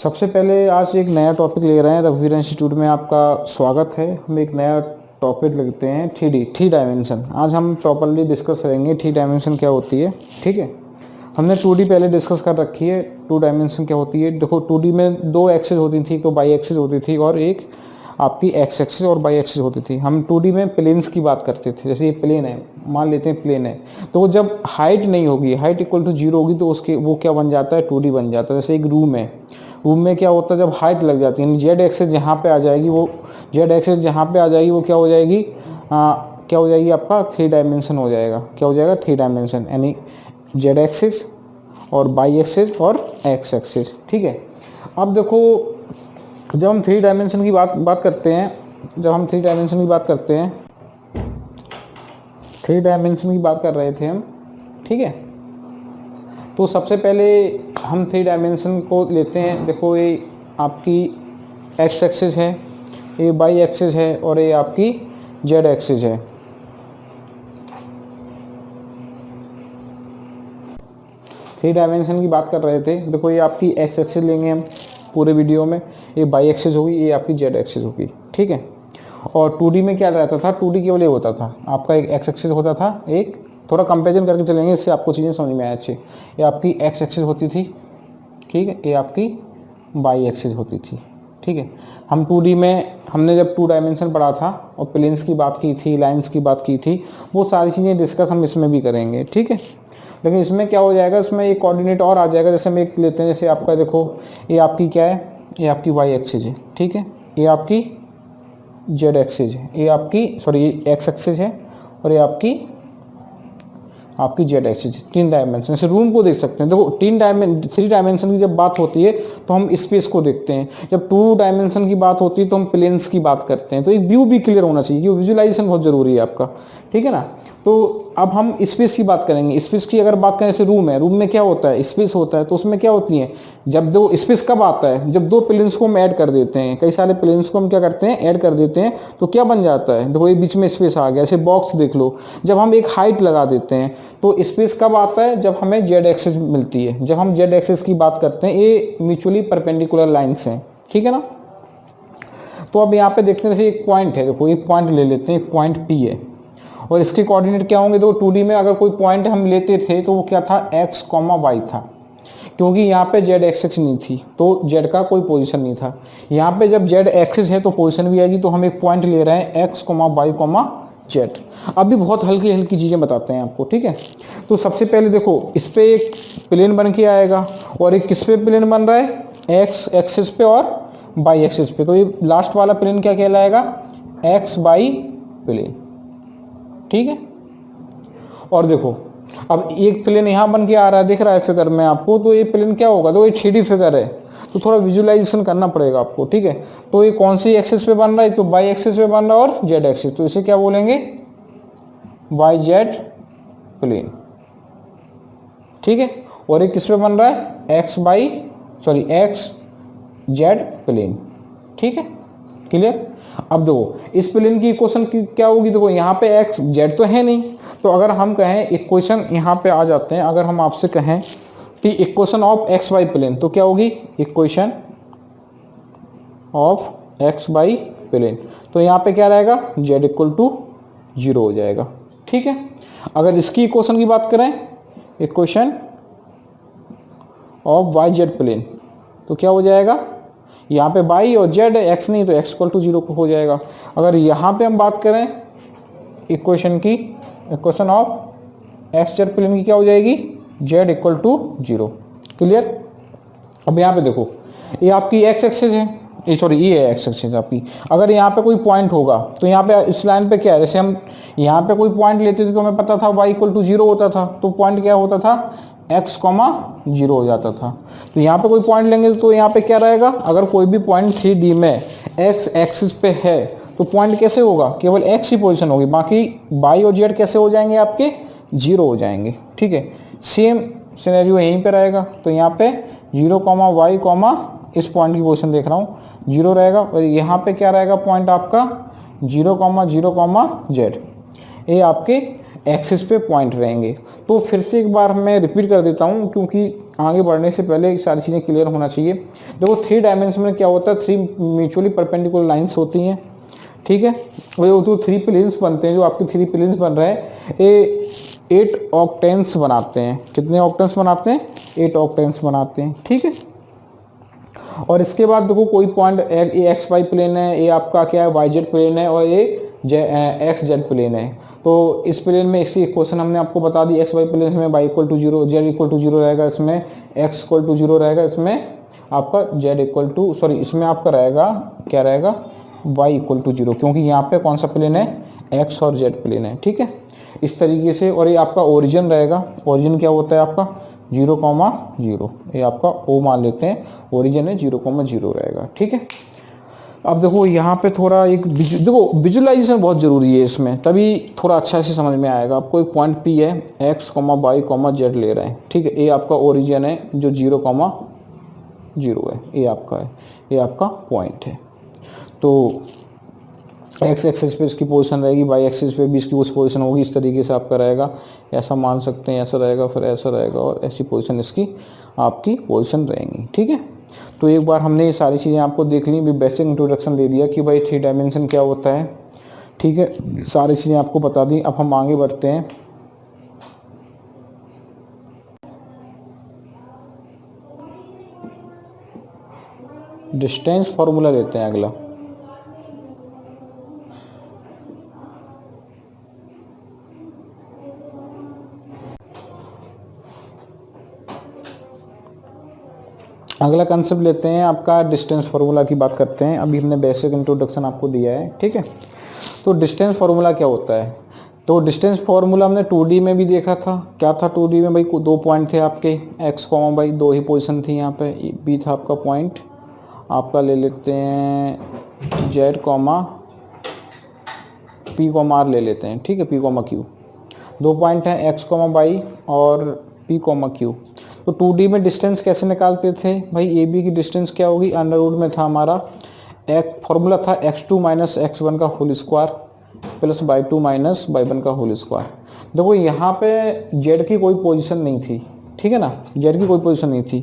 सबसे पहले आज एक नया टॉपिक ले रहे हैं रघुवीर इंस्टीट्यूट में आपका स्वागत है। हम एक नया टॉपिक लेते हैं थ्री डायमेंशन। आज हम प्रॉपर्ली डिस्कस करेंगे थ्री डायमेंशन क्या होती है। ठीक है, हमने 2D पहले डिस्कस कर रखी है। 2 डायमेंशन क्या होती है। देखो 2D में 2 एक्सिस होती थी, तो बाई एक्सिस होती थी और एक आपकी एक्स एक्सिस और बाई एक्सिस होती थी। हम 2D में प्लेन्स की बात करते थे। जैसे ये प्लेन है, मान लेते हैं प्लेन है, तो वो जब हाइट नहीं होगी, हाइट इक्वल टू 0 होगी, तो उसके वो क्या बन जाता है, 2D बन जाता है। जैसे एक रूम है, रूम में क्या होता है, जब हाइट लग जाती है, जेड एक्सिस जहाँ पे आ जाएगी, वो जेड एक्सिस जहाँ पे आ जाएगी वो क्या हो जाएगी, क्या हो जाएगी, आपका 3 डायमेंशन हो जाएगा। क्या हो जाएगा, 3 डायमेंशन, यानी जेड एक्सिस और बाई एक्सिस और एक्स एक्सिस। ठीक है, अब देखो जब हम 3 डायमेंशन की बात करते हैं, जब हम 3 डायमेंशन की बात करते हैं, 3 डायमेंशन की बात कर रहे थे हम। ठीक है, तो सबसे पहले हम 3 डायमेंशन को लेते हैं। देखो ये आपकी एक्स एक्सिस है, ये बाई एक्सिस है और ये आपकी जेड एक्सिस है। थ्री डायमेंशन की बात कर रहे थे। देखो ये आपकी एक्स एक्सिस लेंगे हम पूरे वीडियो में, ये बाई एक्सिस होगी, ये आपकी जेड एक्सिस होगी। ठीक है, और 2D में क्या रहता था, 2D केवल ये होता था आपका, एक एक्स एक्सिस होता था, एक थोड़ा कंपेरिजन करके चलेंगे, इससे आपको चीज़ें समझ में आए अच्छी। ये आपकी एक्स एक्सिस होती थी, ठीक है, ये आपकी बाई एक्सिस होती थी। ठीक है, हम 2D में हमने जब 2 डायमेंशन पढ़ा था और प्लेन्स की बात की थी, लाइंस की बात की थी, वो सारी चीज़ें डिस्कस हम इसमें भी करेंगे। ठीक है, लेकिन इसमें क्या हो जाएगा, इसमें एक कोऑर्डिनेट और आ जाएगा। जैसे हम एक लेते हैं, जैसे आपका देखो ये आपकी क्या है, ये आपकी वाई एक्सिस है। ठीक है, ये आपकी जेड एक्सिस है, ये आपकी सॉरी ये एक्स एक्सिस है और ये आपकी जेड एक्सिस। 3 डायमेंशन से रूम को देख सकते हैं। देखो 3 डायमेंशन की जब बात होती है तो हम स्पेस को देखते हैं, जब 2 डायमेंशन की बात होती है तो हम प्लेन्स की बात करते हैं। तो एक व्यू भी क्लियर होना चाहिए, ये विजुअलाइजेशन बहुत ज़रूरी है आपका। ठीक है ना, तो अब हम स्पेस की बात करेंगे। स्पेस की अगर बात करें, जैसे रूम है, रूम में क्या होता है, स्पेस होता है, तो उसमें क्या होती है, जब दो स्पेस कब आता है, जब 2 प्लेन्स को हम ऐड कर देते हैं, कई सारे प्लेन्स को हम क्या करते हैं, ऐड कर देते हैं, तो क्या बन जाता है, देखो ये बीच में स्पेस आ गया। ऐसे बॉक्स देख लो, जब हम एक हाइट लगा देते हैं तो स्पेस कब आता है, जब हमें जेड एक्सिस मिलती है। जब हम जेड एक्सिस की बात करते हैं, ये म्यूचुअली परपेंडिकुलर लाइन्स हैं। ठीक है ना, तो अब यहाँ पे देखते हैं, जैसे एक पॉइंट है, देखो एक पॉइंट ले लेते हैं, एक पॉइंट पी है और इसके कोऑर्डिनेट क्या होंगे। तो 2D में अगर कोई पॉइंट हम लेते थे तो वो क्या था, एक्स कॉमा वाई था, क्योंकि यहाँ पे जेड एक्सिस नहीं थी तो जेड का कोई पोजीशन नहीं था। यहाँ पे जब जेड एक्सिस है तो पोजीशन भी आएगी। तो हम एक पॉइंट ले रहे हैं X comma Y comma Z. अब भी बहुत हल्की हल्की चीज़ें बताते हैं आपको। ठीक है, तो सबसे पहले देखो इस पर एक प्लेन बन के आएगा और एक किस पे प्लेन बन रहा है, एक्स एक्सिस पे और बाई एक्सिस पे। तो ये लास्ट वाला प्लेन क्या कहलाएगा, एक्स बाई प्लेन। ठीक है, और देखो अब एक प्लेन यहाँ बन के आ रहा है, दिख रहा है फिगर में आपको, तो ये प्लेन क्या होगा, तो ये 3D फिगर है, तो थोड़ा विजुअलाइजेशन करना पड़ेगा आपको। ठीक है, तो ये कौन सी एक्सिस पे बन रहा है, तो बाई एक्सिस पे बन रहा है और जेड एक्सिस, तो इसे क्या बोलेंगे, वाई जेड प्लेन। ठीक है, और ये किस पे बन रहा है, एक्स जेड प्लेन। ठीक है, क्लियर। अब देखो इस प्लेन की इक्वेशन की क्या होगी, देखो यहाँ पे एक्स जेड तो है नहीं, तो अगर हम कहें इक्वेशन यहाँ पे आ जाते हैं, अगर हम आपसे कहें कि equation of X Y plane, तो क्या होगी, equation of X Y plane, तो यहाँ पे क्या रहेगा, जेड इक्वल टू 0 हो जाएगा। ठीक है, अगर इसकी इक्वेशन की बात करें, equation of Y Z plane, तो क्या हो जाएगा, यहाँ पे बाई और जेड एक्स नहीं, तो एक्स इक्वल टू 0 हो जाएगा। अगर यहाँ पे हम बात करें इक्वेशन की, equation of X Z plane की क्या हो जाएगी, जेड इक्वल टू 0। क्लियर। अब यहाँ पे देखो ये आपकी एक्स एक्सिस है, ये है एक्स एक्सिस आपकी। अगर यहाँ पे कोई पॉइंट होगा तो यहाँ पे इस लाइन पे क्या है, जैसे हम यहाँ पे कोई पॉइंट लेते थे तो हमें पता था वाई इक्वल टू 0 होता था, तो पॉइंट क्या होता था, एक्स कॉमा 0 हो जाता था। तो यहाँ पे कोई पॉइंट लेंगे तो यहाँ पे क्या रहेगा, अगर कोई भी पॉइंट 3D में एक्स एक्सिस पे है तो पॉइंट कैसे होगा, केवल एक्स ही पोजीशन होगी, बाकी बाई और जेड कैसे हो जाएंगे, आपके 0 हो जाएंगे। ठीक है, सेम सिनेरियो यहीं पे रहेगा, तो यहाँ पे 0 कॉमा वाई कॉमा इस पॉइंट की पोजीशन देख रहा हूँ 0 रहेगा, और यहाँ पे क्या रहेगा पॉइंट आपका 0 कॉमा जेड, ये आपके एक्सिस पे पॉइंट रहेंगे। तो फिर से एक बार मैं रिपीट कर देता हूँ, क्योंकि आगे बढ़ने से पहले सारी चीज़ें क्लियर होना चाहिए। देखो 3 डायमेंशन में क्या होता है, 3 म्यूचुअली परपेंडिकुलर लाइंस होती हैं, ठीक है। वो जो 3 प्लेन्स बनते हैं, जो आपके 3 प्लेन्स बन रहे हैं, ये 8 ऑक्टेंस बनाते हैं। कितने ऑक्टेंस बनाते हैं? 8 ऑक्टेंस बनाते हैं, ठीक है। और इसके बाद देखो कोई पॉइंट ये एक्स वाई प्लेन है, ये आपका क्या है वाई जेड प्लेन है, और ये एक्स जेड प्लेन है। तो इस प्लेन में इसी इक्वेशन हमने आपको बता दी, एक्स वाई प्लेन में Y equal to 0, Z equal to 0 रहेगा, इसमें एक्स इक्वल टू 0 रहेगा, इसमें आपका जेड इक्वल टू इसमें आपका रहेगा क्या रहेगा, वाई इक्वल टू 0, क्योंकि यहाँ पे कौन सा प्लेन है, एक्स और जेड प्लेन है, ठीक है। इस तरीके से, और ये आपका ओरिजिन रहेगा। ओरिजिन क्या होता है आपका 0,0, ये आपका ओ मान लेते हैं, ओरिजिन है 0,0 रहेगा, ठीक है। अब देखो यहाँ पे थोड़ा एक देखो विजुअलाइजेशन बहुत ज़रूरी है इसमें, तभी थोड़ा अच्छा से समझ में आएगा। आपको एक पॉइंट पी है, एक्स वाई जेड ले रहे हैं, ठीक है। ये आपका ओरिजिन है जो 0,0 है, ये आपका है, ये आपका पॉइंट है। तो एक्स एक्सिस पे इसकी पोजीशन रहेगी, वाई एक्सिस पे भी इसकी उस पोजीशन होगी। इस तरीके से आपका रहेगा, ऐसा मान सकते हैं, ऐसा रहेगा, फिर ऐसा रहेगा, और ऐसी पोजीशन इसकी आपकी पोजीशन रहेंगी, ठीक है। तो एक बार हमने ये सारी चीज़ें आपको देख ली, भी बेसिक इंट्रोडक्शन दे दिया कि भाई 3 डायमेंशन क्या होता है, ठीक है। सारी चीज़ें आपको बता दी। अब हम आगे बढ़ते हैं। डिस्टेंस फार्मूला लेते हैं अगला। अगला कंसेप्ट लेते हैं आपका डिस्टेंस फार्मूला की बात करते हैं। अभी हमने बेसिक इंट्रोडक्शन आपको दिया है, ठीक है। तो डिस्टेंस फार्मूला क्या होता है, तो डिस्टेंस फार्मूला हमने 2D में भी देखा था। क्या था 2D में भाई, 2 पॉइंट थे आपके, एक्स वाई 2 ही पोजीशन थी यहाँ पे, बी था आपका पॉइंट। आपका ले लेते हैं जेड पी आर ले लेते हैं, ठीक है, पी क्यू। 2 पॉइंट हैं एक्स वाई और पी क्यू। तो 2D में डिस्टेंस कैसे निकालते थे भाई, ए बी की डिस्टेंस क्या होगी, अंडर रूट में था हमारा एक फॉर्मूला था x2 माइनस x1 का whole square plus y2 minus y1 का होल स्क्वायर। देखो यहाँ पे z की कोई पोजीशन नहीं थी, ठीक है ना, z की कोई पोजीशन नहीं थी,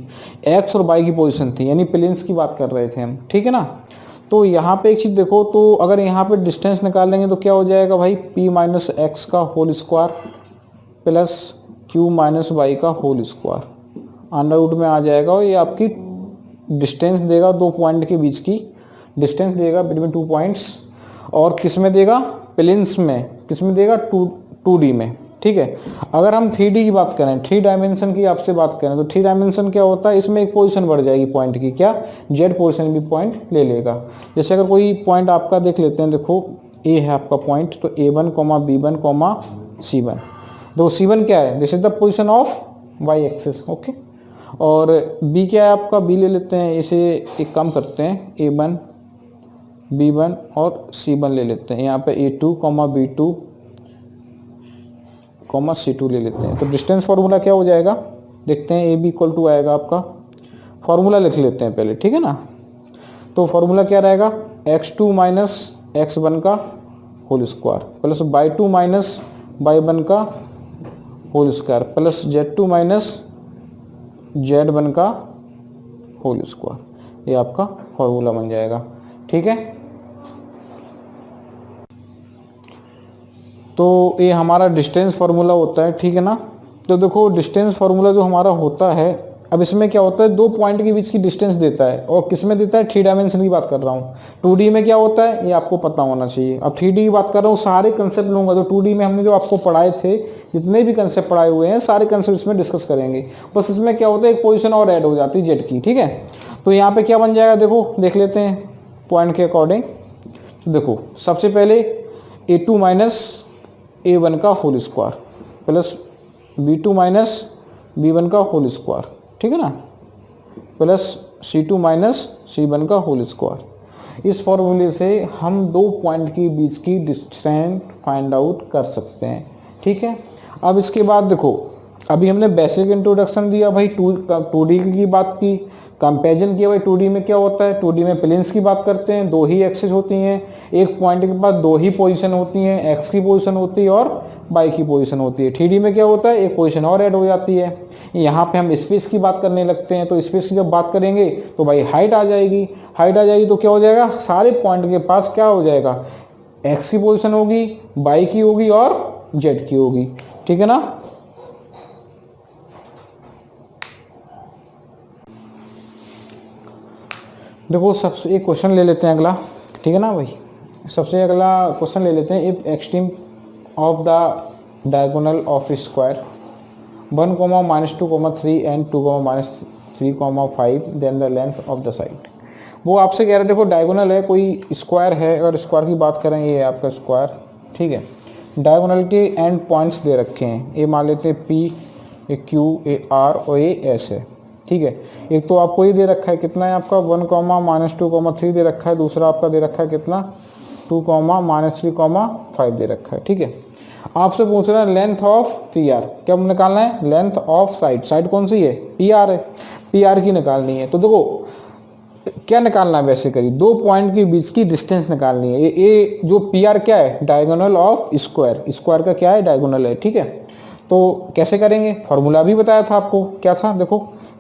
x और y की पोजीशन थी, यानी प्लेन्स की बात कर रहे थे हम, ठीक है ना। तो यहाँ पे एक चीज़ देखो, तो अगर यहाँ पे डिस्टेंस निकालेंगे तो क्या हो जाएगा भाई, p माइनस एक्स का whole square plus q minus Y का होल स्क्वायर अंडर रूट में आ जाएगा, और ये आपकी डिस्टेंस देगा 2 पॉइंट के बीच की डिस्टेंस देगा बिटवीन 2 पॉइंट्स। और किस में देगा, प्लेन्स में, किस में देगा 2D में, ठीक है। अगर हम 3D की बात करें, 3 डायमेंशन की आपसे बात करें, तो 3 डायमेंशन क्या होता है, इसमें एक पोजीशन बढ़ जाएगी पॉइंट की, क्या, जेड पोजीशन भी पॉइंट ले लेगा। जैसे अगर कोई पॉइंट आपका देख लेते हैं, देखो ए है आपका पॉइंट, तो A1, B1, C1। देखो C1 क्या है, this is the position of Y axis, okay. और B क्या है आपका, B ले लेते हैं, इसे एक काम करते हैं, A1, B1 और C1 ले लेते हैं। यहाँ पे A2, B2, C2 ले लेते हैं। तो डिस्टेंस फार्मूला क्या हो जाएगा, देखते हैं। AB इक्वल टू आएगा आपका, फार्मूला लिख लेते हैं पहले, ठीक है ना। तो फार्मूला क्या रहेगा, x2 माइनस x1 का whole square plus y2 minus y1 का whole square plus z2 minus z1 का होल स्क्वायर। ये आपका फार्मूला बन जाएगा, ठीक है। तो ये हमारा डिस्टेंस फार्मूला होता है, ठीक है ना। तो देखो डिस्टेंस फार्मूला जो हमारा होता है, अब इसमें क्या होता है, 2 पॉइंट के बीच की डिस्टेंस देता है, और किस में देता है, 3 डायमेंशन की बात कर रहा हूँ। 2D में क्या होता है ये आपको पता होना चाहिए। अब 3D की बात कर रहा हूँ, सारे कंसेप्ट लूँगा जो 2D में हमने जो आपको पढ़ाए थे, जितने भी कंसेप्ट पढ़ाए हुए हैं सारे कंसेप्ट इसमें डिस्कस करेंगे। बस इसमें क्या होता है, एक पोजीशन और ऐड हो जाती है जेड की, ठीक है। तो यहाँ पे क्या बन जाएगा, देखो देख लेते हैं पॉइंट के अकॉर्डिंग। तो देखो सबसे पहले A2 माइनस A1 का whole square plus B2 minus B1 का होल स्क्वायर, ठीक है ना, प्लस C2 माइनस C1 का होल स्क्वायर। इस फॉर्मूले से हम 2 पॉइंट के बीच की डिस्टेंस फाइंड आउट कर सकते हैं, ठीक है। अब इसके बाद देखो, अभी हमने बेसिक इंट्रोडक्शन दिया भाई, टू डी की बात की, कंपेरिजन किया भाई। 2D में क्या होता है, 2D में प्लेन्स की बात करते हैं, दो ही एक्सिस होती हैं, एक पॉइंट के पास दो ही पोजीशन होती हैं, एक्स की पोजीशन होती है और वाई की पोजीशन होती है। 3D में क्या होता है, एक पोजीशन और ऐड हो जाती है। यहाँ पे हम स्पेस की बात करने लगते हैं, तो स्पेस की जब बात करेंगे तो भाई हाइट आ जाएगी। हाइट आ जाएगी तो क्या हो जाएगा, सारे पॉइंट के पास क्या हो जाएगा, एक्स की पोजीशन होगी, वाई की होगी और जेड की होगी, ठीक है ना। देखो सबसे एक क्वेश्चन ले लेते हैं अगला, ठीक है ना भाई। सबसे अगला क्वेश्चन ले लेते हैं, if extreme of the diagonal of square 1, -2, 3 and 2, -3, 5 then the length of the side. वो आपसे कह रहे हैं, देखो डायगोनल है, कोई स्क्वायर है, अगर स्क्वायर की बात करें, ये है आपका स्क्वायर, ठीक है। डायगोनल के एंड पॉइंट्स दे रखे हैं, ये मान लेते हैं P, A Q, A R और ये एस है, ठीक है। एक तो आपको ये दे रखा है कितना है आपका 1, -2, 3 दे रखा है, दूसरा आपका दे रखा है कितना 2, -3, 5 दे रखा है, ठीक है। आपसे पूछ रहा है लेंथ ऑफ पी आर, क्या निकालना है, लेंथ ऑफ साइड, साइड कौन सी है, पी आर है, पी आर की निकालनी है। तो देखो क्या निकालना है, वैसे करिए, दो पॉइंट के बीच की डिस्टेंस निकालनी है। ये जो पी आर क्या है, डायगोनल ऑफ स्क्वायर, स्क्वायर का क्या है, डायगोनल है, ठीक है। तो कैसे करेंगे, फॉर्मूला भी बताया था आपको, क्या था, देखो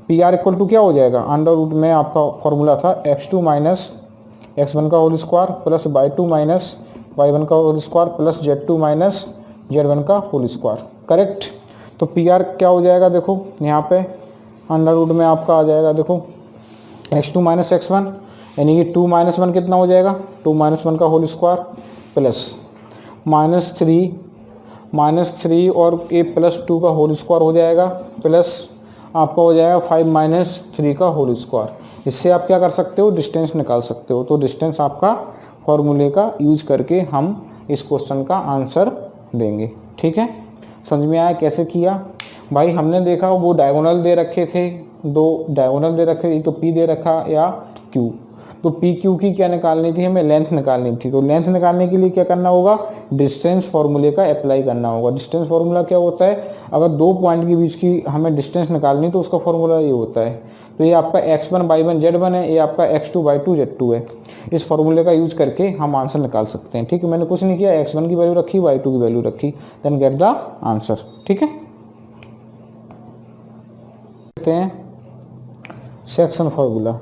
पी आर इक्वल टू क्या हो जाएगा, अंडर रूट में आपका फॉर्मूला था x2 माइनस x1 का whole square plus y2 minus y1 का whole square plus z2 minus z1 का होल स्क्वायर, करेक्ट। तो पी आर क्या हो जाएगा, देखो यहाँ पे अंडर रूट में आपका आ जाएगा, देखो x2 माइनस x1, यानी कि 2 - 1 कितना हो जाएगा, 2 - 1 का होल स्क्वायर प्लस -3 और ए +2 का होल स्क्वायर हो जाएगा, प्लस आपका हो जाएगा 5 - 3 का होल स्क्वायर। इससे आप क्या कर सकते हो, डिस्टेंस निकाल सकते हो। तो डिस्टेंस आपका फॉर्मूले का यूज करके हम इस क्वेश्चन का आंसर देंगे, ठीक है। समझ में आया कैसे किया भाई। हमने देखा वो डायगोनल दे रखे थे, दो डायगोनल दे रखे, एक तो पी दे रखा या क्यू। तो पी क्यू की क्या निकालनी थी, हमें लेंथ निकालनी थी। तो लेंथ निकालने के लिए क्या करना होगा, डिस्टेंस फॉर्मूले का अप्लाई करना होगा। डिस्टेंस फॉर्मूला क्या होता है, अगर दो पॉइंट के बीच की हमें डिस्टेंस निकालनी तो उसका फॉर्मूला ये होता है। तो ये आपका x1 y1 z1 है, ये आपका x2 y2 z2 है। इस फॉर्मूले का यूज करके हम आंसर निकाल सकते हैं, ठीक है। मैंने कुछ नहीं किया, x1 की वैल्यू रखी, y2 की वैल्यू रखी, देन गेट द आंसर, ठीक है। Section formula,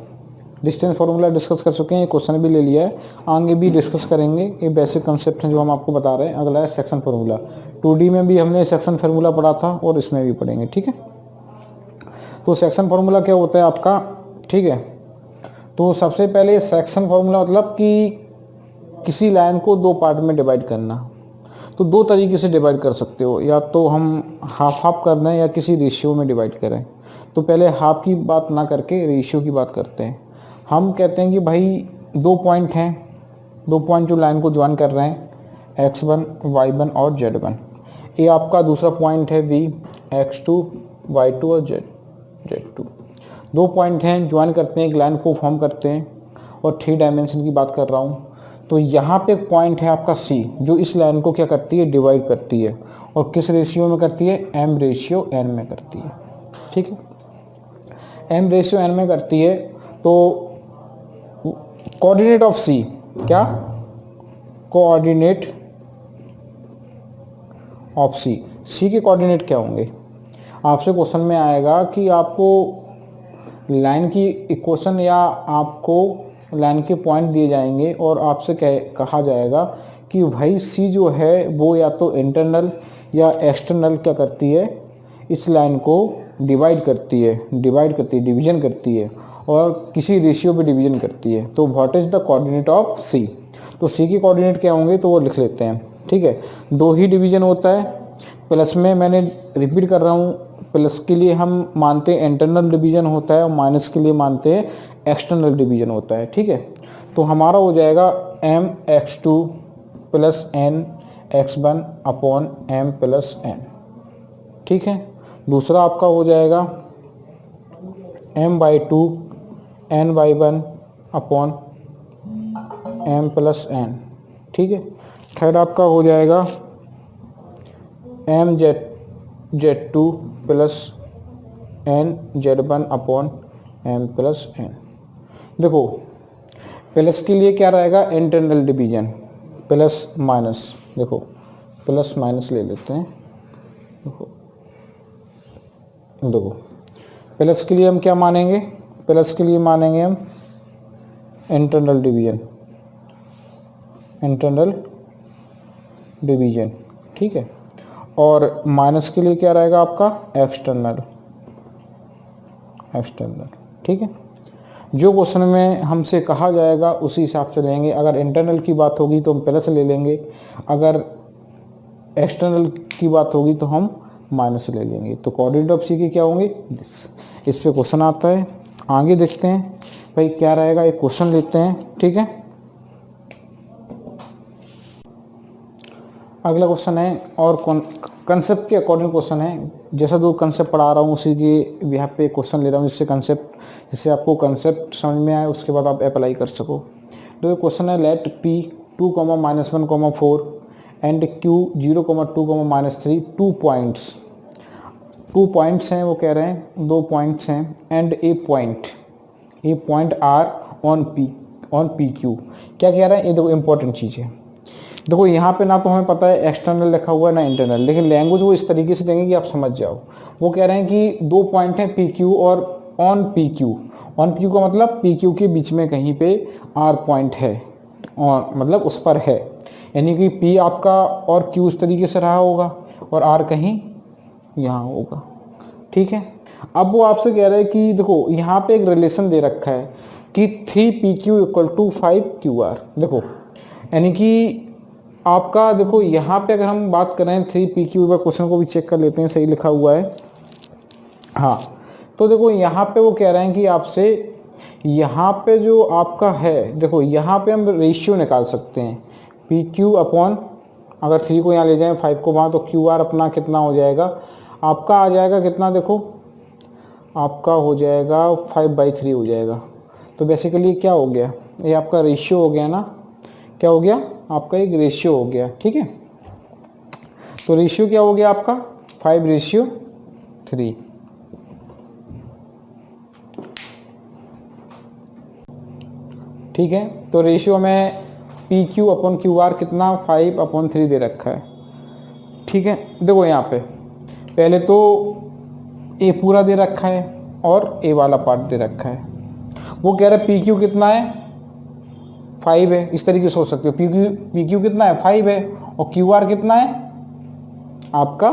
distance formula discuss कर चुके हैं, ये क्वेश्चन भी ले लिया है, आगे भी डिस्कस करेंगे। ये बेसिक कंसेप्ट हैं जो हम आपको बता रहे हैं। अगला है सेक्शन फार्मूला। 2D में भी हमने सेक्शन फार्मूला पढ़ा था और इसमें भी पढ़ेंगे, ठीक है। तो सेक्शन फार्मूला क्या होता है आपका, ठीक है। तो सबसे पहले सेक्शन फार्मूला मतलब कि किसी लाइन को दो पार्ट में डिवाइड करना। तो दो तरीके से डिवाइड कर सकते हो, या तो हम हाफ हाफ कर दें या किसी रेशियो में डिवाइड करें। तो पहले हाफ की बात ना करके रेशियो की बात करते हैं। हम कहते हैं कि भाई दो पॉइंट हैं, दो पॉइंट जो लाइन को ज्वाइन कर रहे हैं, x1 y1 और z1। ये आपका दूसरा पॉइंट है v, x2 y2 और z2। दो पॉइंट हैं, ज्वाइन करते हैं, एक लाइन को फॉर्म करते हैं, और 3 डायमेंशन की बात कर रहा हूँ। तो यहाँ पे एक पॉइंट है आपका c, जो इस लाइन को क्या करती है, डिवाइड करती है, और किस रेशियो में करती है, m/n में करती है, ठीक है। m/n में करती है। तो कोऑर्डिनेट ऑफ c, क्या, कोऑर्डिनेट ऑफ c के कोऑर्डिनेट क्या होंगे। आपसे क्वेश्चन में आएगा कि आपको लाइन की इक्वेशन या आपको लाइन के पॉइंट दिए जाएंगे और आपसे कहा जाएगा कि भाई c जो है वो या तो इंटरनल या एक्सटर्नल क्या करती है, इस लाइन को डिवाइड करती है, डिवीजन करती है, और किसी रेशियो पे डिवीजन करती है। तो what is the coordinate of c। तो c के कोऑर्डिनेट क्या होंगे, तो वो लिख लेते हैं, ठीक है। दो ही डिवीजन होता है, प्लस में मैंने रिपीट कर रहा हूँ, प्लस के लिए हम मानते हैं इंटरनल डिवीजन होता है और माइनस के लिए मानते हैं एक्सटर्नल डिवीजन होता है, ठीक है। तो हमारा हो जाएगा mx2 + n x1 upon m+n, ठीक है। दूसरा आपका हो जाएगा m/2 ny1 अपॉन m+n, ठीक है। थर्ड आपका हो जाएगा Z2 plus N Z1 upon M plus N. देखो प्लस के लिए क्या रहेगा, इंटरनल डिवीजन, प्लस माइनस, देखो प्लस माइनस ले लेते हैं। देखो प्लस के लिए हम क्या मानेंगे, प्लस के लिए मानेंगे हम इंटरनल डिवीजन, इंटरनल डिवीजन, ठीक है। और माइनस के लिए क्या रहेगा आपका, एक्सटर्नल, एक्सटर्नल, ठीक है। जो क्वेश्चन में हमसे कहा जाएगा उसी हिसाब से लेंगे। अगर इंटरनल की बात होगी तो हम प्लस ले लेंगे, अगर एक्सटर्नल की बात होगी तो हम माइनस ले लेंगे। तो कोऑर्डिनेट ऑफ सी के क्या होंगे, इस पे क्वेश्चन आता है। आगे देखते हैं भाई क्या रहेगा, एक क्वेश्चन लेते हैं, ठीक है। अगला क्वेश्चन है और कंसेप्ट के अकॉर्डिंग क्वेश्चन है, जैसा दो कंसेप्ट पढ़ा रहा हूँ उसी के यहाँ पे क्वेश्चन ले रहा हूँ, जिससे आपको कंसेप्ट समझ में आए, उसके बाद आप अप्लाई कर सको। तो ये क्वेश्चन है, let P 2, -1, 4 and Q 0, 2, -3 2 points, 2 points हैं, वो कह रहे हैं 2 पॉइंट्स हैं, and a point R on P Q. क्या कह रहे हैं, ये देखो इंपॉर्टेंट चीज़ है। देखो यहाँ पे ना तो हमें पता है एक्सटर्नल लिखा हुआ है ना इंटरनल, लेकिन लैंग्वेज वो इस तरीके से देंगे कि आप समझ जाओ। वो कह रहे हैं कि 2 पॉइंट हैं पी क्यू और on P Q. On P Q का मतलब पी क्यू के बीच में कहीं पे आर पॉइंट है, और मतलब उस पर है, यानी कि पी आपका और क्यू इस तरीके से रहा होगा और आर कहीं यहाँ होगा, ठीक है। अब वो आपसे कह रहे हैं कि देखो यहाँ पे एक रिलेशन दे रखा है कि 3PQ = 5QR। देखो यानी कि आपका देखो यहाँ पे अगर हम बात करें 3PQ पर, क्वेश्चन को भी चेक कर लेते हैं, सही लिखा हुआ है, हाँ। तो देखो यहाँ पे वो कह रहे हैं कि आपसे यहाँ पे जो आपका है, देखो यहाँ पे हम रेशियो निकाल सकते हैं PQ अपॉन, अगर 3 को यहाँ ले जाएं 5 को वहाँ, तो QR अपना कितना हो जाएगा, आपका आ जाएगा कितना, देखो आपका हो जाएगा 5/3 हो जाएगा। तो बेसिकली क्या हो गया, ये आपका रेशियो हो गया ना, क्या हो गया आपका, एक रेशियो हो गया, ठीक है। तो रेशियो क्या हो गया आपका 5:3, ठीक है। तो रेशियो में PQ अपॉन QR कितना 5/3 दे रखा है, ठीक है। देखो यहाँ पे पहले तो ए पूरा दे रखा है और ए वाला पार्ट दे रखा है। वो कह रहा है PQ कितना है 5 है, इस तरीके से सोच सकते हो, PQ कितना है 5 है और QR कितना है आपका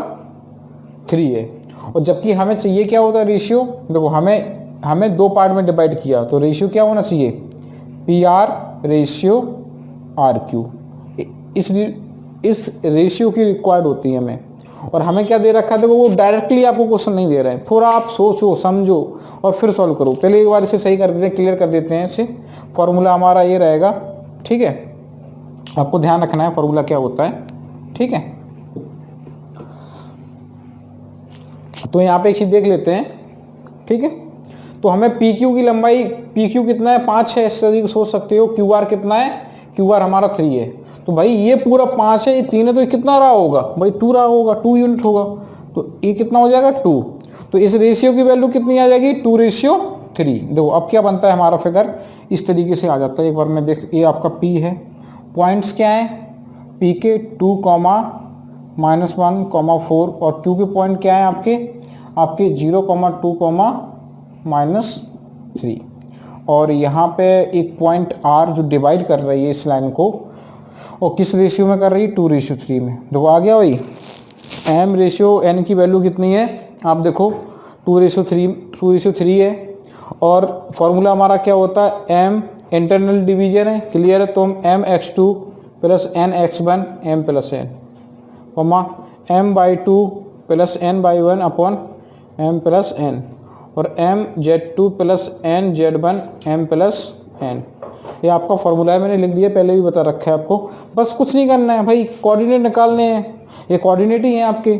3 है। और जबकि हमें चाहिए क्या होता है रेशियो, देखो हमें 2 पार्ट में डिवाइड किया, तो रेशियो क्या होना चाहिए PR रेशियो RQ। इस रेशियो की रिक्वायर्ड होती है हमें, और हमें क्या दे रखा है, देखो वो डायरेक्टली आपको क्वेश्चन नहीं दे रहे हैं, थोड़ा आप सोचो समझो और फिर सॉल्व करो। पहले एक बार इसे सही कर देते हैं, क्लियर कर देते हैं इसे। फॉर्मूला हमारा ये रहेगा, ठीक है, आपको ध्यान रखना है फॉर्मूला क्या होता है, ठीक है। तो यहाँ पे एक चीज देख लेते हैं, ठीक है। तो हमें PQ की लंबाई, PQ कितना है 5 है, इस तरीके सोच सकते हो। QR कितना है, QR हमारा 3 है। तो भाई ये पूरा 5 है, ये 3 है, तो ये कितना रहा होगा भाई 2 रहा होगा, 2 यूनिट होगा। तो ये कितना हो जाएगा 2। तो इस रेशियो की वैल्यू कितनी आ जाएगी 2:3। देखो अब क्या बनता है हमारा फिगर, इस तरीके से आ जाता है। एक बार मैं देख, ये आपका P है, पॉइंट्स क्या है P के 2, -1, 4, और Q के पॉइंट क्या है आपके 0, 2, -3। और यहाँ पे एक पॉइंट R जो डिवाइड कर रही है इस लाइन को, और किस रेशियो में कर रही है 2:3 में। देखो आ गया भाई, M रेशियो N की वैल्यू कितनी है, आप देखो 2:3 है। और फॉर्मूला हमारा क्या होता है, M इंटरनल डिवीजन है, क्लियर है। तो हम mx2 + nx1 m + n, m/2 + n/1 upon m + n, और mz2 + nz1 m + n। ये आपका फॉर्मूला है, मैंने लिख दिया, पहले भी बता रखा है आपको। बस कुछ नहीं करना है भाई, कोऑर्डिनेट निकालने हैं, ये कोऑर्डिनेट ही है आपके।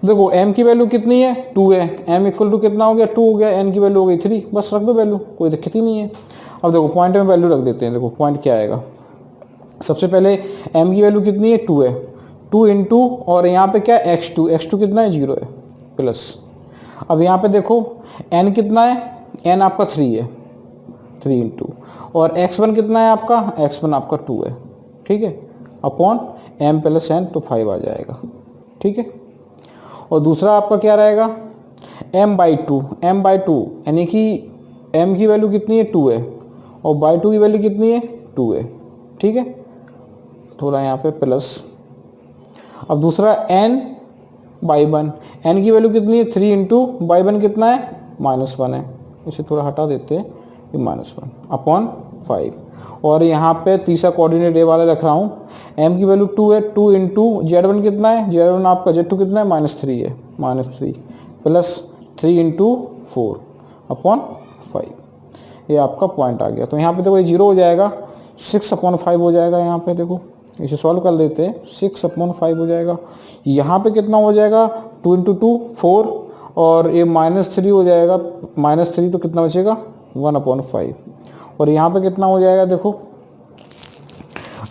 देखो m की वैल्यू कितनी है 2 है, m = कितना हो गया 2 हो गया, n की वैल्यू हो गई 3, बस रख दो वैल्यू, कोई दिक्कत ही नहीं है। अब देखो पॉइंट में वैल्यू रख देते हैं, देखो पॉइंट क्या आएगा। सबसे पहले m की वैल्यू कितनी है 2 है, 2 इंटू, और यहाँ पे क्या x2 कितना है 0 है, प्लस। अब यहाँ पे देखो n कितना है, n आपका 3 है, 3 इंटू, और x1 कितना है आपका, x1 आपका 2 है, ठीक है, अपॉन m प्लस n, तो 5 आ जाएगा, ठीक है। और दूसरा आपका क्या रहेगा, m/2, m/2 यानी कि m की वैल्यू कितनी है, 2 है, और बाई 2 की वैल्यू कितनी है, 2 है, ठीक है, थोड़ा यहाँ पे प्लस। अब दूसरा n/1, n की वैल्यू कितनी है, 3 इंटू बाई 1 कितना है, -1 है, इसे थोड़ा हटा देते हैं, ये -1 अपॉन 5। और यहाँ पे तीसरा कोऑर्डिनेट ए वाला रख रहा हूँ, m की वैल्यू 2 है, 2 इंटू z1 कितना है, z1 आपका z2 कितना है, -3 है, -3 प्लस 3 इंटू 4 अपॉन 5, ये आपका पॉइंट आ गया। तो यहाँ पे देखो ये 0 हो जाएगा, 6/5 हो जाएगा, यहाँ पे देखो इसे सॉल्व कर लेते हैं, 6/5 हो जाएगा। यहाँ पे कितना हो जाएगा, 2 इंटू 2 4, और ये -3 हो जाएगा, -3 तो कितना बचेगा, 1/5। और यहाँ पे कितना हो जाएगा, देखो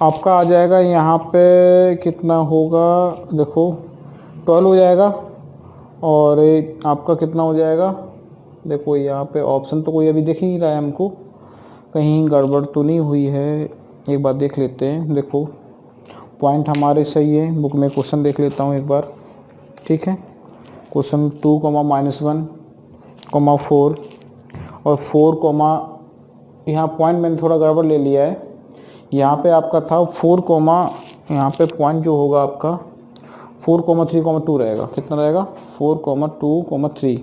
आपका आ जाएगा यहाँ पे कितना होगा, देखो 12 हो जाएगा। और आपका कितना हो जाएगा, देखो यहाँ पे ऑप्शन तो कोई अभी दिख ही नहीं रहा है हमको, कहीं गड़बड़ तो नहीं हुई है, एक बार देख लेते हैं। देखो पॉइंट हमारे सही है, बुक में क्वेश्चन देख लेता हूँ एक बार, ठीक है। क्वेश्चन 2, -1, 4 और 4, यहाँ पॉइंट मैंने थोड़ा गड़बड़ ले लिया है, यहाँ पे आपका था 4, यहाँ पे पॉइंट जो होगा आपका 4,3,2 रहेगा, कितना रहेगा, 4,2,3।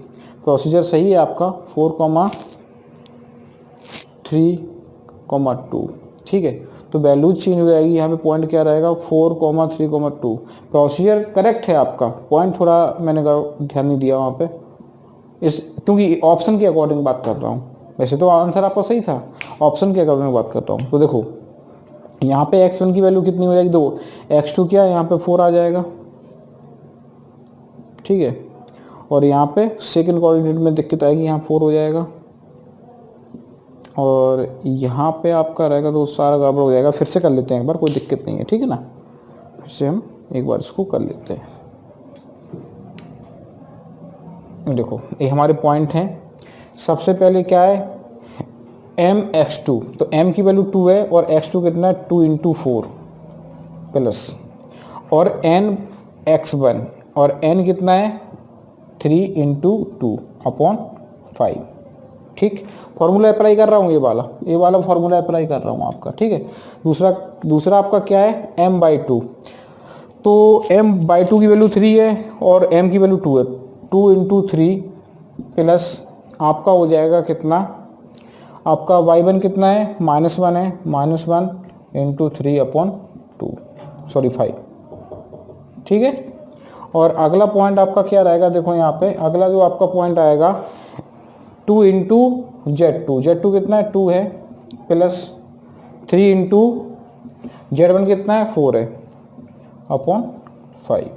प्रोसीजर सही है आपका, 4,3,2, ठीक है। तो वैल्यू चेंज हो जाएगी, यहाँ पे पॉइंट क्या रहेगा, 4,3,2। प्रोसीजर करेक्ट है आपका, पॉइंट थोड़ा मैंने ध्यान नहीं दिया वहाँ पे, इस क्योंकि ऑप्शन के अकॉर्डिंग बात कर रहा हूँ, वैसे तो आंसर आपका सही था, ऑप्शन के अकॉर्डिंग बात कर रहा हूँ। तो देखो यहाँ पे x1 की वैल्यू कितनी हो जाएगी, 2, x2 क्या, यहाँ पे 4 आ जाएगा, ठीक है। और यहाँ पे सेकंड कोऑर्डिनेट में दिक्कत आएगी, यहाँ 4 हो जाएगा, और यहाँ पे आपका रहेगा तो सारा गड़बड़ हो जाएगा। फिर से कर लेते हैं एक बार, कोई दिक्कत नहीं है, ठीक है ना, फिर से हम एक बार इसको कर लेते हैं। देखो ये हमारे पॉइंट हैं, सबसे पहले क्या है, mx2, तो m की वैल्यू 2 है, और x2 कितना है, 2 इंटू 4 प्लस, और nx1, और n कितना है, 3 इंटू 2 अपॉन 5, ठीक। फॉर्मूला अप्लाई कर रहा हूँ, ये वाला फॉर्मूला अप्लाई कर रहा हूँ आपका, ठीक है। दूसरा आपका क्या है, m/2, तो m/2 की वैल्यू 3 है, और m की वैल्यू 2 है, 2 इंटू 3 प्लस आपका हो जाएगा कितना, आपका y1 कितना है, -1 है, -1 इंटू 3 अपॉन 5, ठीक है। और अगला पॉइंट आपका क्या रहेगा, देखो यहाँ पे अगला जो आपका पॉइंट आएगा, 2 इंटू z2 कितना है, 2 है, प्लस 3 इंटू z1 कितना है, 4 है, अपॉन 5,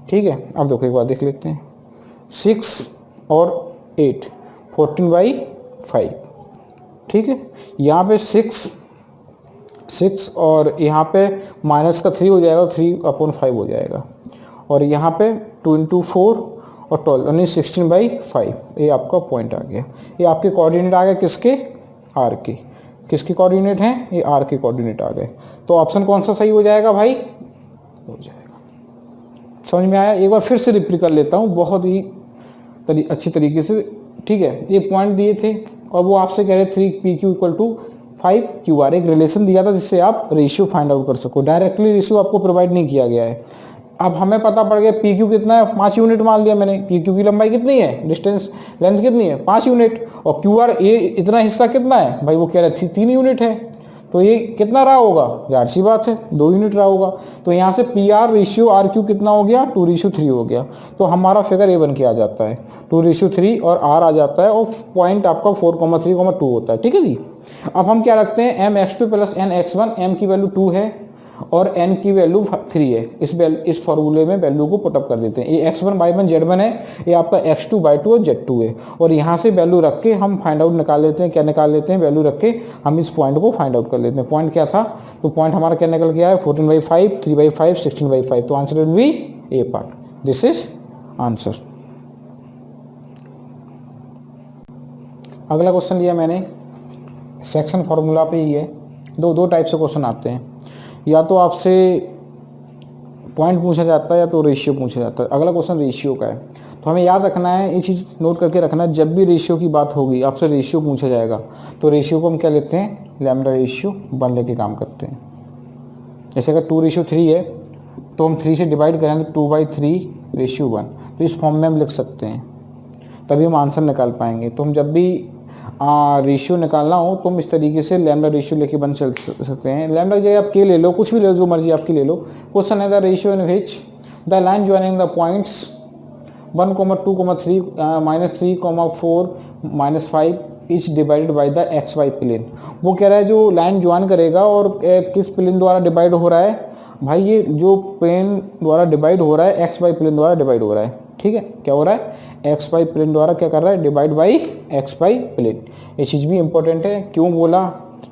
ठीक है। अब देखो एक बार देख लेते हैं, 6 और 8, 14/5, ठीक है। यहाँ पे 6 और यहाँ पे माइनस का 3 हो जाएगा, 3/5 हो जाएगा, और यहाँ पे 2 इंटू 4 और 12 यानी 16/5, ये आपका पॉइंट आ गया। ये आपके कोऑर्डिनेट आ गए, किसके, आर के, किसके कोऑर्डिनेट हैं, ये आर के कोऑर्डिनेट आ गए। तो ऑप्शन कौन सा सही हो जाएगा भाई, हो जाएगा। समझ में आया, एक बार फिर से रिपीट कर लेता हूँ बहुत ही अच्छी तरीके से, ठीक है। ये पॉइंट दिए थे, और वो आपसे कह रहे 3PQ = 5QR, एक रिलेशन दिया था जिससे आप रेशियो फाइंड आउट कर सको। डायरेक्टली रेशियो आपको प्रोवाइड नहीं किया गया है। अब हमें पता पड़ गया PQ कितना है, 5 यूनिट मान लिया मैंने, PQ की लंबाई कितनी है, डिस्टेंस लेंथ कितनी है, 5 यूनिट, और QR ये इतना हिस्सा कितना है भाई, वो कह रहे थे 3 यूनिट है, तो ये कितना रहा होगा, जाहिर सी बात है 2 यूनिट रहा होगा। तो यहाँ से PR रेशियो RQ कितना हो गया, 2:3 हो गया। तो हमारा फिगर A बन के आ जाता है, 2:3 और R आ जाता है, और पॉइंट आपका 4,3,2 होता है, ठीक है जी। अब हम क्या रखते हैं, mx2 + nx1, m की वैल्यू 2 है और n की वैल्यू 3 है, इस फॉर्मूले में वैल्यू को पुटअप कर देते हैं। ये x1/1 z1 है, ये आपका x2/2 और z2 है, और यहाँ से वैल्यू रख के हम फाइंड आउट निकाल लेते हैं। क्या निकाल लेते हैं, वैल्यू रख के हम इस पॉइंट को फाइंड आउट कर लेते हैं। पॉइंट क्या था, तो पॉइंट हमारा क्या निकल गया है, 14/5, 3/5, 16/5। तो answer will be A part, this is answer. अगला क्वेश्चन लिया मैंने, सेक्शन फार्मूला पे ही है। दो टाइप से क्वेश्चन आते हैं, या तो आपसे पॉइंट पूछा जाता है या तो रेशियो पूछा जाता है। अगला क्वेश्चन रेशियो का है, तो हमें याद रखना है, ये चीज़ नोट करके रखना है, जब भी रेशियो की बात होगी आपसे रेशियो पूछा जाएगा तो रेशियो को हम क्या लेते हैं, लैम्डा रेशियो 1 लेके काम करते हैं। जैसे अगर 2:3 है तो हम 3 से डिवाइड करें तो 2/3:1, तो इस फॉर्म में हम लिख सकते हैं, तभी हम आंसर निकाल पाएंगे। तो हम जब भी रेशियो निकालना हो तो हम इस तरीके से लैम्डा रेशियो लेके बन चल सकते हैं। लैम्डा की जगह आप के ले लो, कुछ भी ले लो, जो मर्जी आपकी ले लो। क्वेश्चन है the ratio in which the line joining the points 1, 2, 3, -3, 4, -5 each divided by the XY plane. वो कह रहा है जो लाइन ज्वाइन करेगा और किस प्लेन द्वारा डिवाइड हो रहा है, भाई ये जो प्लेन द्वारा डिवाइड हो रहा है XY प्लेन द्वारा डिवाइड हो रहा है। ठीक है, क्या हो रहा है, XY प्लेन द्वारा क्या कर रहा है, डिवाइड बाई XY प्लेन। ये चीज़ भी इंपॉर्टेंट है, क्यों बोला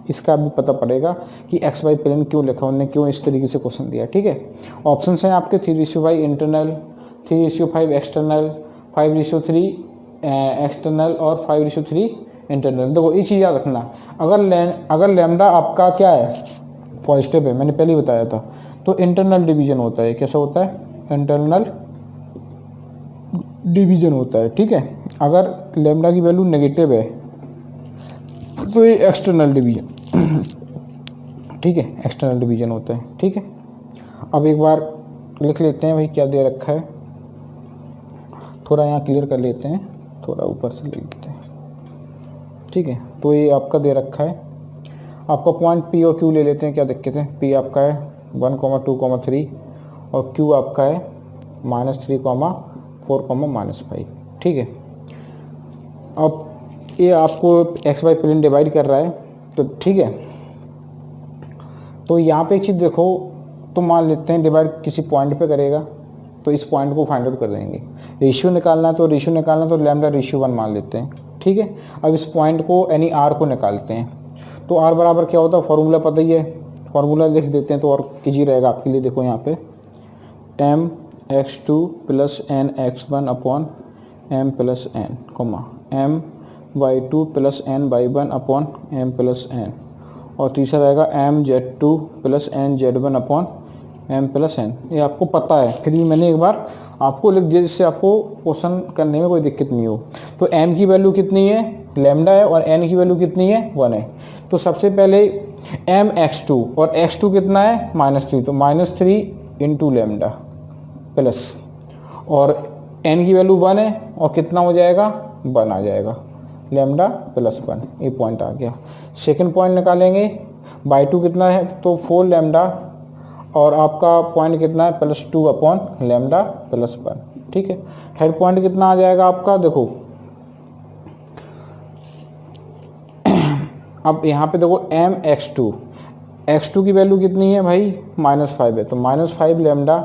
इसका भी पता पड़ेगा कि XY प्लेन क्यों लिखा, उन्होंने क्यों इस तरीके से क्वेश्चन दिया। ठीक है, ऑप्शन हैं आपके 3:5 इंटरनल, 3:5 एक्सटर्नल, 5:3 एक्सटर्नल और 5:3 इंटरनल। देखो ये चीज़ याद रखना, अगर लैम्डा आपका क्या है, पॉजिटिव है, मैंने पहले ही बताया था, तो इंटरनल डिवीजन होता है। कैसा होता है, इंटरनल डिवीजन होता है। ठीक है, अगर लैम्डा की वैल्यू नेगेटिव है तो ये एक्सटर्नल डिवीजन ठीक है, एक्सटर्नल डिवीजन होता है। ठीक है, अब एक बार लिख लेते हैं भाई क्या दे रखा है, थोड़ा यहाँ क्लियर कर लेते हैं, थोड़ा ऊपर से ले लेते हैं। ठीक है, तो ये आपका दे रखा है, आपका पॉइंट P और Q ले लेते हैं, क्या दिक्कत है। P आपका है 1, 2, 3 और Q आपका है -3, 4, -5। ठीक है, अब ये आपको XY प्लेन डिवाइड कर रहा है, तो ठीक है, तो यहाँ पे एक चीज़ देखो, तो मान लेते हैं डिवाइड किसी पॉइंट पे करेगा, तो इस पॉइंट को फाइंड आउट कर देंगे। रेशियो निकालना है तो लैम्डा रेशियो 1 मान लेते हैं। ठीक है, अब इस पॉइंट को यानी R को निकालते हैं, तो R बराबर क्या होता है, फार्मूला पता ही है, फार्मूला लिख देते हैं तो और इजी रहेगा आपके लिए। देखो यहाँ पे mx2 + nx1 upon m + n, my2 + ny1 upon m + n, और तीसरा रहेगा mz2 + nz1 upon m + n। ये आपको पता है, फिर भी मैंने एक बार आपको लिख दिया जिससे आपको क्वेश्चन करने में कोई दिक्कत नहीं हो। तो m की वैल्यू कितनी है, लैम्डा है, और n की वैल्यू कितनी है, 1 है। तो सबसे पहले mx2, और x2 कितना है, -3, तो -3 इंटू लैम्डा प्लस, और n की वैल्यू 1 है, और कितना हो जाएगा, 1 आ जाएगा, लैम्डा + 1। ये पॉइंट आ गया। सेकंड पॉइंट निकालेंगे, बाई 2 कितना है, तो 4 लैम्डा, और आपका पॉइंट कितना है, +2 अपॉन लैम्डा + 1। ठीक है, थर्ड पॉइंट कितना आ जाएगा आपका, देखो अब यहाँ पे देखो x2 की वैल्यू कितनी है भाई, -5 है, तो -5 लैम्डा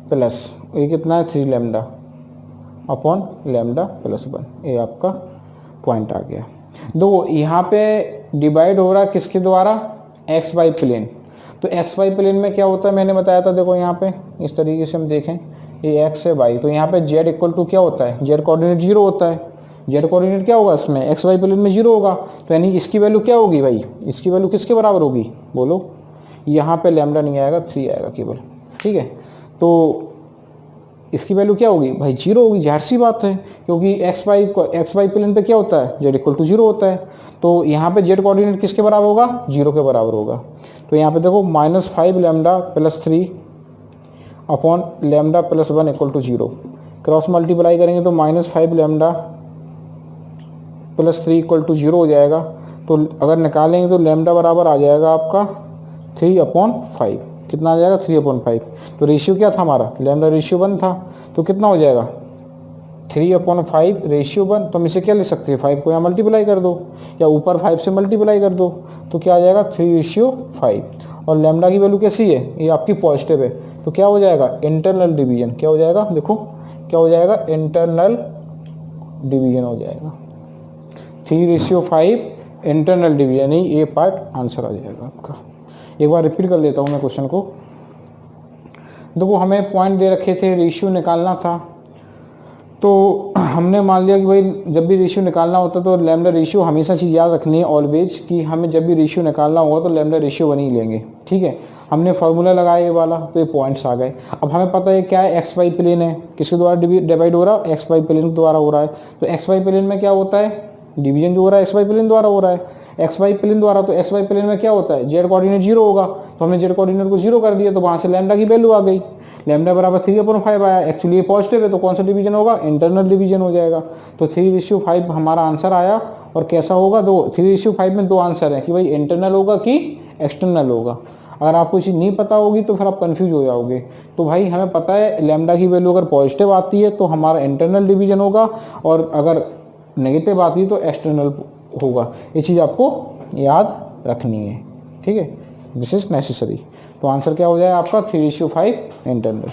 प्लस ये कितना है, 3 लैम्डा अपॉन लैम्डा + 1। ये आपका पॉइंट आ गया। दो यहाँ पे डिवाइड हो रहा है किसके द्वारा, XY प्लेन। तो XY प्लेन में क्या होता है, मैंने बताया था, देखो यहाँ पे इस तरीके से हम देखें, ये x है y, तो यहाँ पे z = क्या होता है, z कोऑर्डिनेट 0 होता है। z कोऑर्डिनेट क्या होगा इसमें, XY प्लेन में 0 होगा, तो यानी इसकी वैल्यू क्या होगी भाई, इसकी वैल्यू किसके बराबर होगी, बोलो। यहाँ पे लैम्डा नहीं आएगा, 3 आएगा केवल। ठीक है, तो इसकी वैल्यू क्या होगी भाई, 0 होगी, जाहिर सी बात है, क्योंकि XY प्लेन पे क्या होता है, z = 0 होता है। तो यहाँ पे z कोऑर्डिनेट किसके बराबर होगा, 0 के बराबर होगा। तो यहाँ पे देखो -5 lambda + 3 upon lambda + 1 = 0। Cross multiply करेंगे तो -5 लैम्डा + 3 = 0 हो जाएगा। तो अगर निकालेंगे तो लैम्डा बराबर आ जाएगा आपका 3/5। कितना आ जाएगा, 3/5। तो रेशियो क्या था हमारा, लैम्डा रेशियो 1 था, तो कितना हो जाएगा, 3/5 रेशियो 1। तो हम इसे क्या ले सकते हैं, 5 को यहाँ मल्टीप्लाई कर दो, या ऊपर 5 से मल्टीप्लाई कर दो, तो क्या आ जाएगा, 3/5। और लैम्डा की वैल्यू कैसी है, ये आपकी पॉजिटिव है, तो क्या हो जाएगा, इंटरनल डिवीजन। क्या हो जाएगा, देखो क्या हो जाएगा, इंटरनल डिवीजन हो जाएगा, 3/5 इंटरनल डिवीजन, यानी ये पार्ट आंसर आ जाएगा आपका। एक बार रिपीट कर लेता हूँ मैं क्वेश्चन को। देखो हमें पॉइंट दे रखे थे, रेशियो निकालना था, तो हमने मान लिया कि भाई जब भी रेशियो निकालना होता है तो लैम्डा रेशियो हमेशा चीज़ याद रखनी है ऑलवेज, कि हमें जब भी रेशियो निकालना होगा तो लैम्डा रेशियो बन ही लेंगे। ठीक है, हमने फार्मूला लगाया ये वाला, तो ये पॉइंट्स आ गए। अब हमें पता है क्या है, एक्स वाई प्लेन है, किसके द्वारा डिवाइड हो रहा है, एक्स वाई प्लेन के द्वारा हो रहा है। तो एक्स वाई प्लेन में क्या होता है, डिवीजन जो हो रहा है एक्स वाई प्लेन द्वारा हो रहा है, एक्स वाई प्लेन द्वारा। तो एक्स वाई प्लेन में क्या होता है, जेड कोऑर्डिनेट जीरो होगा, तो हमने जेड कोऑर्डिनेट को जीरो कर दिया, तो वहां से लैम्डा की वैल्यू आ गई, लैम्डा बराबर 3/5 आया। एक्चुअली ये पॉजिटिव है तो कौन सा डिवीजन होगा, इंटरनल डिवीजन हो जाएगा। तो 3/5 हमारा आंसर आया। और कैसा होगा, 3/5 में दो आंसर है कि भाई इंटरनल होगा कि एक्सटर्नल होगा। अगर आपको चीज़ नहीं पता होगी तो फिर आप कंफ्यूज हो जाओगे। तो भाई हमें पता है लैम्डा की वैल्यू अगर पॉजिटिव आती है तो हमारा इंटरनल डिवीजन होगा, और अगर नेगेटिव आती है तो एक्सटर्नल होगा। ये चीज़ आपको याद रखनी है। ठीक है, दिस इज नेसेसरी। तो आंसर क्या हो जाएगा आपका, 3/5 इंटरनल।